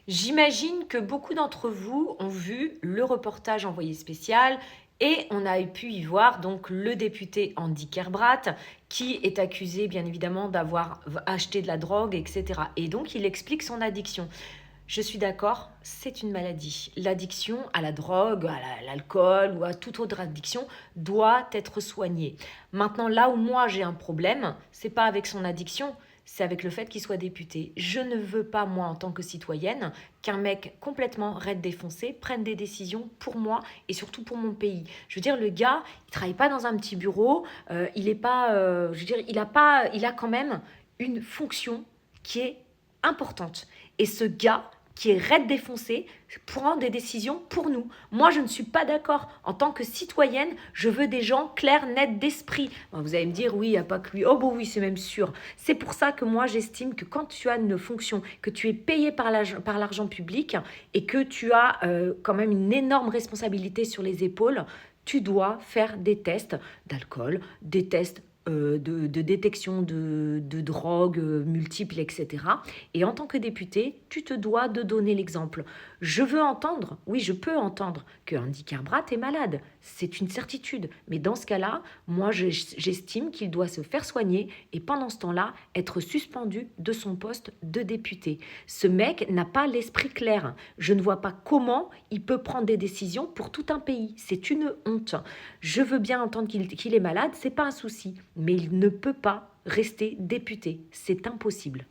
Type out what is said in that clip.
J'imagine que beaucoup d'entre vous ont vu le reportage Envoyé spécial et on a pu y voir donc le député Andy Kerbrat qui est accusé bien évidemment d'avoir acheté de la drogue, etc. Et donc il explique son addiction. Je suis d'accord, c'est une maladie. L'addiction à la drogue, à l'alcool ou à toute autre addiction doit être soignée. Maintenant, là où moi j'ai un problème, c'est pas avec son addiction, c'est avec le fait qu'il soit député. Je ne veux pas, moi, en tant que citoyenne, qu'un mec complètement raide défoncé prenne des décisions pour moi et surtout pour mon pays. Je veux dire, le gars, il travaille pas dans un petit bureau, il est pas, je veux dire, il a quand même une fonction qui est importante. Et ce gars qui est raide défoncé prend des décisions pour nous. Moi, je ne suis pas d'accord. En tant que citoyenne, je veux des gens clairs, nets d'esprit. Bon, vous allez me dire, oui, il n'y a pas que lui. Oh, bon, oui, c'est même sûr. C'est pour ça que moi, j'estime que quand tu as une fonction, que tu es payé par l'argent public et que tu as quand même une énorme responsabilité sur les épaules, tu dois faire des tests d'alcool, des tests de détection de drogue multiples, etc. Et en tant que député, tu te dois de donner l'exemple. Je veux entendre, oui, je peux entendre que Andy Kerbrat est malade. C'est une certitude. Mais dans ce cas-là, moi, j'estime qu'il doit se faire soigner et pendant ce temps-là, être suspendu de son poste de député. Ce mec n'a pas l'esprit clair. Je ne vois pas comment il peut prendre des décisions pour tout un pays. C'est une honte. Je veux bien entendre qu'il est malade, c'est pas un souci. Mais il ne peut pas rester député. C'est impossible.